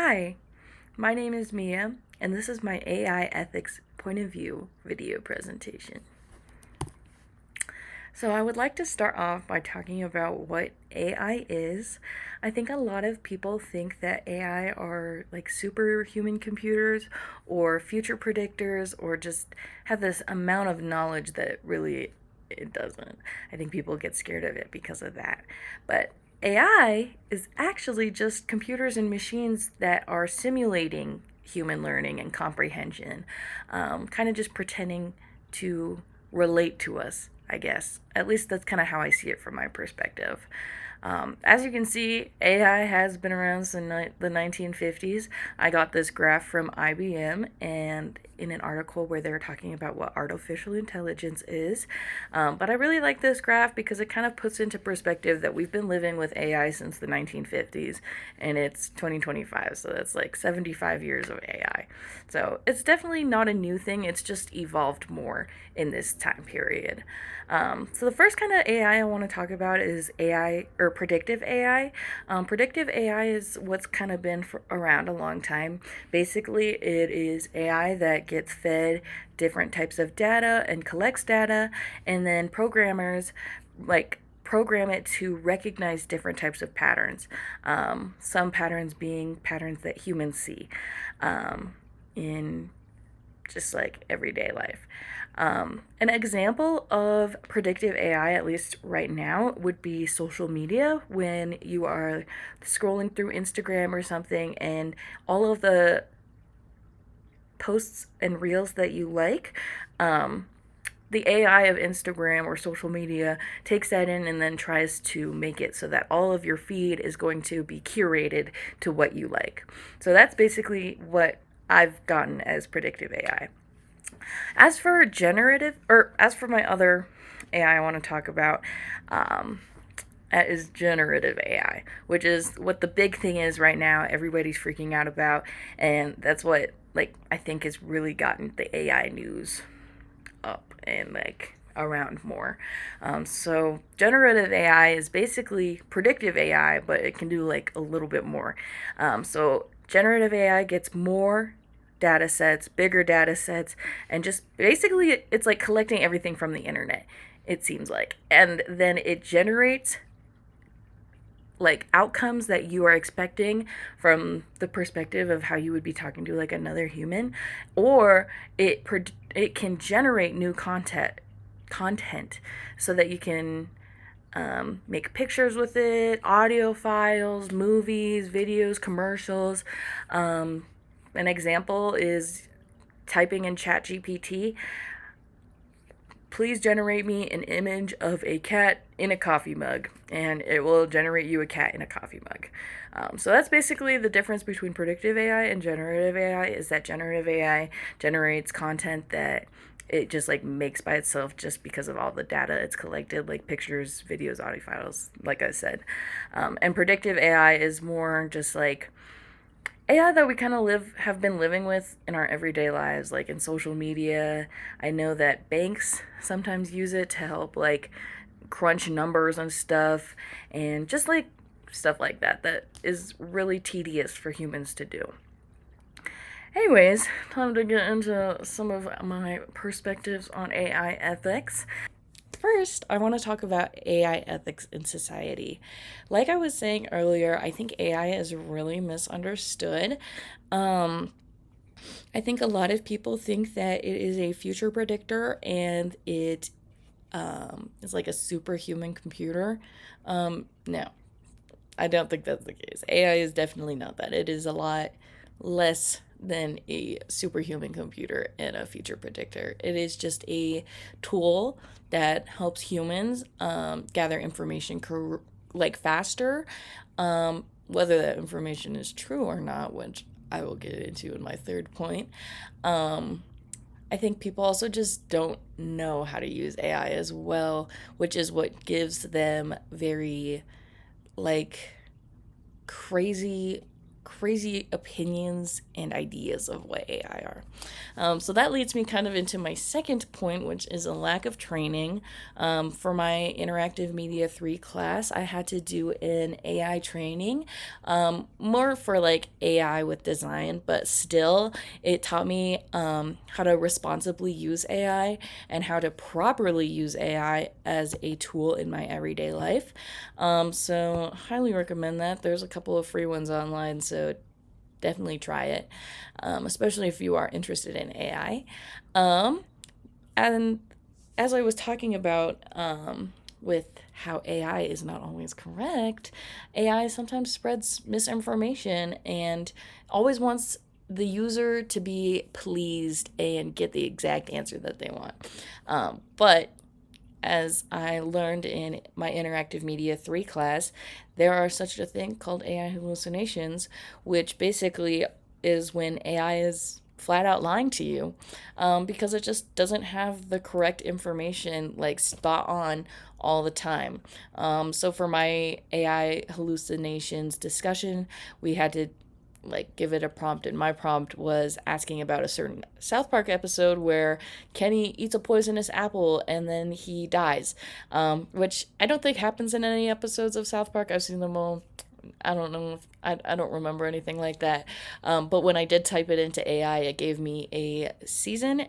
Hi, my name is Mia, and this is my AI ethics point of view video presentation. So, I would like to start off by talking about what AI is. I think a lot of people think that AI are like superhuman computers or future predictors or just have this amount of knowledge that really it doesn't. I think people get scared of it because of that. But AI is actually just computers and machines that are simulating human learning and comprehension, kind of just pretending to relate to us, I guess. At least that's kind of how I see it from my perspective. As you can see, AI has been around since the 1950s. I got this graph from IBM and in an article where they were talking about what artificial intelligence is. But I really like this graph because it kind of puts into perspective that we've been living with AI since the 1950s and it's 2025, so that's like 75 years of AI. So it's definitely not a new thing, it's just evolved more in this time period. So the first kind of AI I want to talk about is AI or predictive AI. Predictive AI is what's kind of been around a long time. Basically, it is AI that gets fed different types of data and collects data, and then programmers like program it to recognize different types of patterns. Some patterns being patterns that humans see in just like everyday life. An example of predictive AI, at least right now, would be social media. When you are scrolling through Instagram or something, and all of the posts and reels that you like, the AI of Instagram or social media takes that in and then tries to make it so that all of your feed is going to be curated to what you like. So that's basically what I've gotten as predictive AI. As for my other AI I want to talk about, that is generative AI, which is what the big thing is right now. Everybody's freaking out about, and that's what I think has really gotten the AI news up and around more. So generative AI is basically predictive AI, but it can do a little bit more. So generative AI gets more data sets, bigger data sets, and just basically it's like collecting everything from the internet, it seems like. And then it generates outcomes that you are expecting from the perspective of how you would be talking to another human, or it can generate new content so that you can make pictures with it, audio files, movies, videos, commercials. An example is typing in ChatGPT, please generate me an image of a cat in a coffee mug, and it will generate you a cat in a coffee mug. So that's basically the difference between predictive AI and generative AI, is that generative AI generates content that it just makes by itself just because of all the data it's collected, like pictures, videos, audio files, like I said. And predictive AI is more just AI that we kind of have been living with in our everyday lives, like in social media. I know that banks sometimes use it to help crunch numbers and stuff, and just stuff like that is really tedious for humans to do. Anyways, time to get into some of my perspectives on AI ethics. First, I want to talk about AI ethics in society. Like I was saying earlier, I think AI is really misunderstood. I think a lot of people think that it is a future predictor and it is like a superhuman computer. No, I don't think that's the case. AI is definitely not that. It is a lot less than a superhuman computer and a future predictor. It is just a tool that helps humans gather information faster, whether that information is true or not, which I will get into in my third point. I think people also just don't know how to use AI as well, which is what gives them very crazy crazy opinions and ideas of what AI are. So that leads me kind of into my second point, which is a lack of training. For my Interactive Media 3 class, I had to do an AI training, more for like AI with design, but still, it taught me how to responsibly use AI and how to properly use AI as a tool in my everyday life. So, highly recommend that. There's a couple of free ones online, so definitely try it, especially if you are interested in AI. And as I was talking about with how AI is not always correct, AI sometimes spreads misinformation and always wants the user to be pleased and get the exact answer that they want. But as I learned in my Interactive Media 3 class, there are such a thing called AI hallucinations, which basically is when AI is flat out lying to you, because it just doesn't have the correct information like spot on all the time. So for my AI hallucinations discussion, we had to like give it a prompt, and my prompt was asking about a certain South Park episode where Kenny eats a poisonous apple and then he dies, which I don't think happens in any episodes of South Park. I've seen them all. I don't know if, I don't remember anything like that. But when I did type it into AI, it gave me a season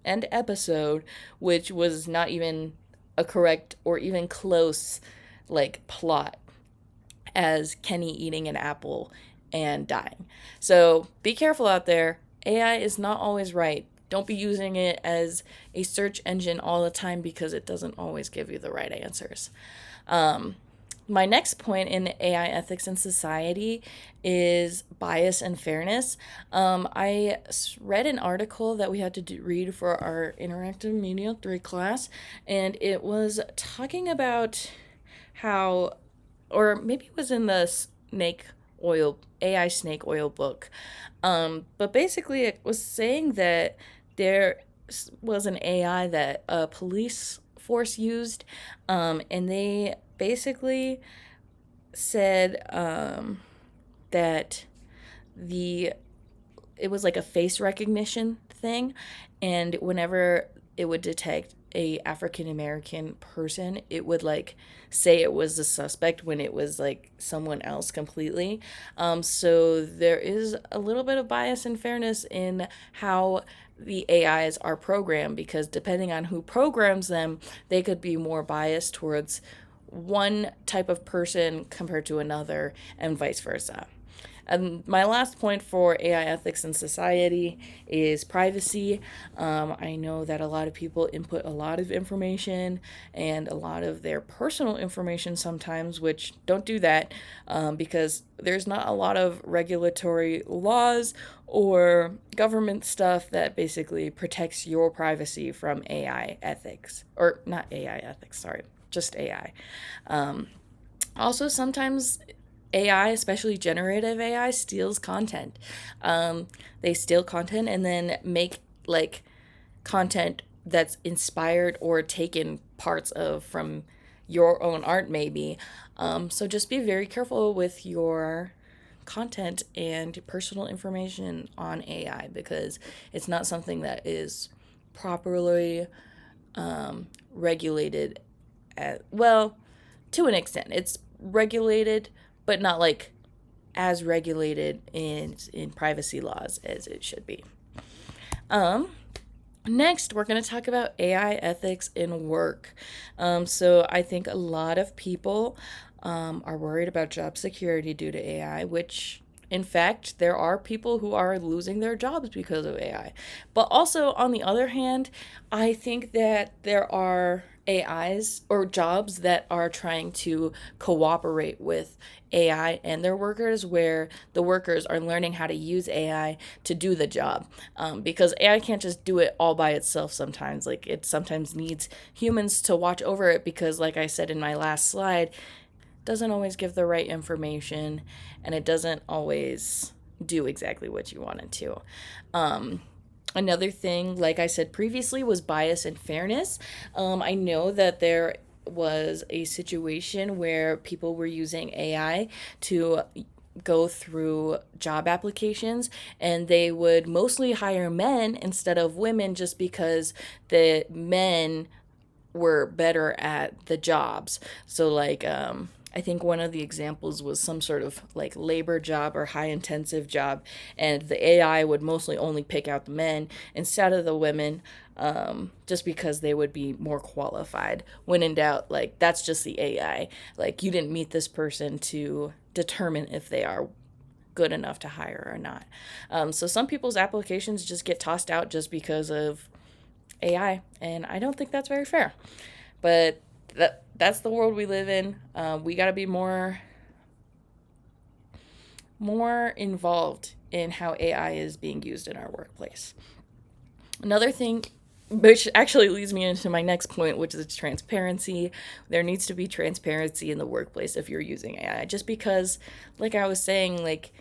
end episode, which was not even a correct or even close like plot as Kenny eating an apple and dying. So be careful out there. AI is not always right. Don't be using it as a search engine all the time because it doesn't always give you the right answers. My next point in AI ethics and society is bias and fairness. I read an article that we had to read for our Interactive Media 3 class, and it was talking about how, or maybe it was in the snake oil AI snake oil book. But basically, it was saying that there was an AI that a police force used, and they basically said that the it was like a face recognition thing, and whenever it would detect a African American person, it would like say it was the suspect when it was like someone else completely. So there is a little bit of bias and fairness in how the AIs are programmed, because depending on who programs them, they could be more biased towards one type of person compared to another, and vice versa. And my last point for AI ethics in society is privacy. I know that a lot of people input a lot of information and a lot of their personal information sometimes, which don't do that, because there's not a lot of regulatory laws or government stuff that basically protects your privacy from AI ethics. Or not AI ethics, sorry, just AI. Also, sometimes AI, especially generative AI, steals content. They steal content and then make like content that's inspired or taken parts of from your own art, maybe. So just be very careful with your content and personal information on AI, because it's not something that is properly regulated well, to an extent. It's regulated, but not like as regulated in privacy laws as it should be. Next, we're going to talk about AI ethics in work. So I think a lot of people are worried about job security due to AI, which in fact, there are people who are losing their jobs because of AI. But also, on the other hand, I think that there are AIs or jobs that are trying to cooperate with AI and their workers, where the workers are learning how to use AI to do the job. Because AI can't just do it all by itself sometimes. Like, it sometimes needs humans to watch over it because, like I said in my last slide, doesn't always give the right information, and it doesn't always do exactly what you want it to. Another thing, like I said previously, was bias and fairness. I know that there was a situation where people were using AI to go through job applications, and they would mostly hire men instead of women just because the men were better at the jobs. So like I think one of the examples was some sort of like labor job or high intensive job, and the AI would mostly only pick out the men instead of the women, just because they would be more qualified. When in doubt, like that's just the AI. Like you didn't meet this person to determine if they are good enough to hire or not. So some people's applications just get tossed out just because of AI, and I don't think that's very fair. But that's the world we live in. We got to be more involved in how AI is being used in our workplace. Another thing, which actually leads me into my next point, which is transparency. There needs to be transparency in the workplace if you're using AI. Just because, like I was saying, like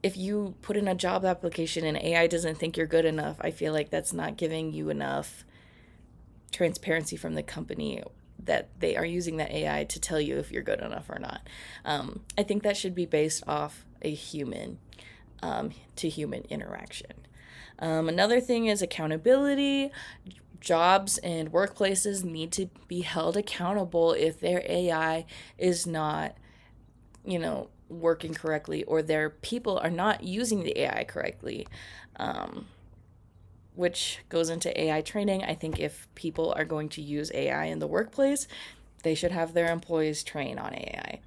if you put in a job application and AI doesn't think you're good enough, I feel like that's not giving you enough transparency from the company that they are using that AI to tell you if you're good enough or not. I think that should be based off a human to human interaction. Another thing is accountability. Jobs and workplaces need to be held accountable if their AI is not, working correctly, or their people are not using the AI correctly. Which goes into AI training. I think if people are going to use AI in the workplace, they should have their employees train on AI.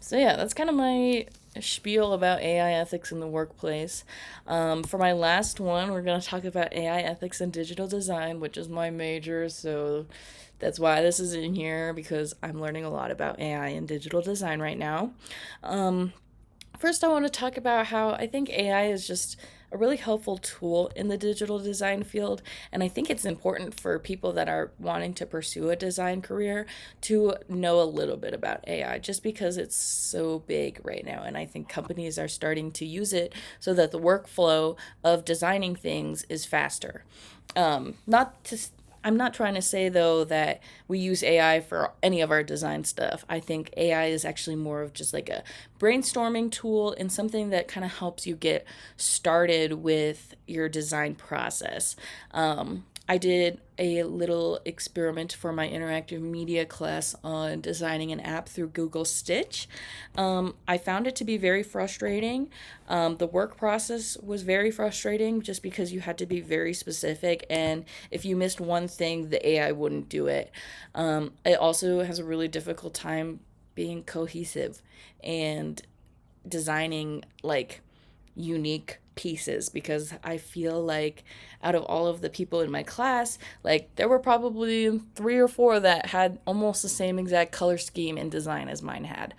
So yeah, that's kind of my spiel about AI ethics in the workplace. For my last one, we're going to talk about AI ethics and digital design, which is my major. So that's why this is in here, because I'm learning a lot about AI and digital design right now. First, I want to talk about how I think AI is just a really helpful tool in the digital design field. And I think it's important for people that are wanting to pursue a design career to know a little bit about AI, just because it's so big right now. And I think companies are starting to use it so that the workflow of designing things is faster. Not to I'm not trying to say, though, that we use AI for any of our design stuff. I think AI is actually more of just like a brainstorming tool and something that kind of helps you get started with your design process. I did a little experiment for my interactive media class on designing an app through Google Stitch. I found it to be very frustrating. The work process was very frustrating just because you had to be very specific, and if you missed one thing, the AI wouldn't do it. It also has a really difficult time being cohesive and designing like unique pieces, because I feel like out of all of the people in my class, like there were probably 3 or 4 that had almost the same exact color scheme and design as mine had.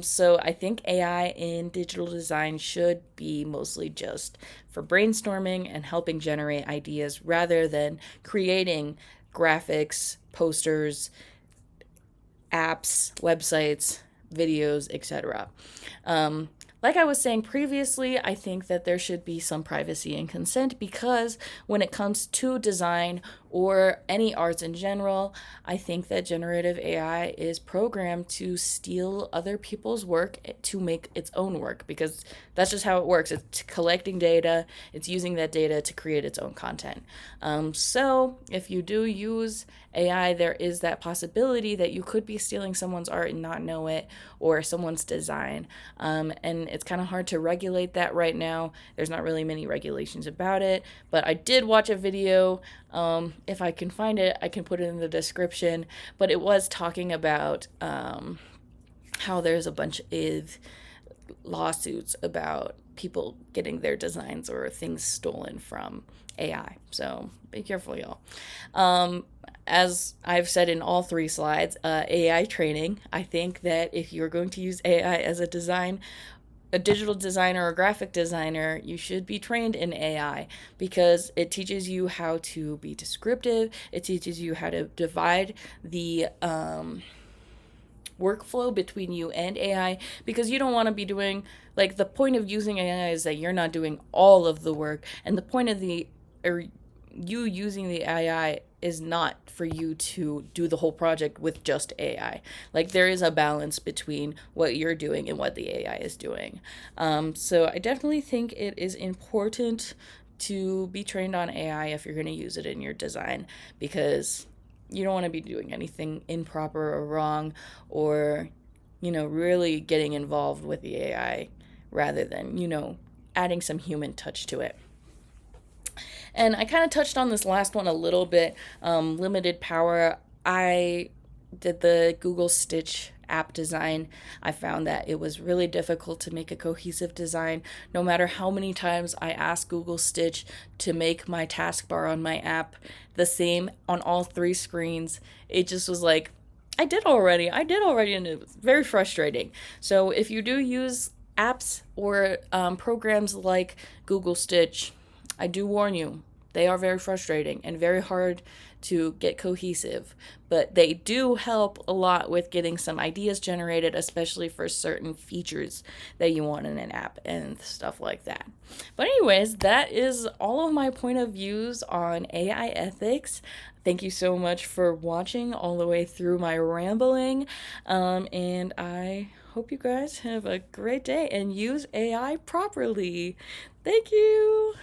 So I think AI in digital design should be mostly just for brainstorming and helping generate ideas rather than creating graphics, posters, apps, websites, videos, etc. Like I was saying previously, I think that there should be some privacy and consent, because when it comes to design or any arts in general, I think that generative AI is programmed to steal other people's work to make its own work, because that's just how it works. It's collecting data, it's using that data to create its own content. So if you do use AI, there is that possibility that you could be stealing someone's art and not know it, or someone's design. And it's kind of hard to regulate that right now. There's not really many regulations about it, but I did watch a video. If I can find it, I can put it in the description. But it was talking about how there's a bunch of lawsuits about people getting their designs or things stolen from AI. So be careful, y'all. As I've said in all 3 slides, AI training. I think that if you're going to use AI as a digital designer or graphic designer, you should be trained in AI, because it teaches you how to be descriptive. It teaches you how to divide the workflow between you and AI, because you don't want to be doing, like, the point of using AI is that you're not doing all of the work, and the point of the or you using the AI is not for you to do the whole project with just AI. Like, there is a balance between what you're doing and what the AI is doing. So I definitely think it is important to be trained on AI if you're going to use it in your design, because you don't want to be doing anything improper or wrong, or, really getting involved with the AI rather than, adding some human touch to it. And I kind of touched on this last one a little bit. Limited power. I did the Google Stitch app design. I found that it was really difficult to make a cohesive design. No matter how many times I asked Google Stitch to make my taskbar on my app the same on all three screens, it just was like, I did already, and it was very frustrating. So if you do use apps or programs like Google Stitch, I do warn you, they are very frustrating and very hard to get cohesive, but they do help a lot with getting some ideas generated, especially for certain features that you want in an app and stuff like that. But anyways, that is all of my point of views on AI ethics. Thank you so much for watching all the way through my rambling, and I hope you guys have a great day and use AI properly. Thank you.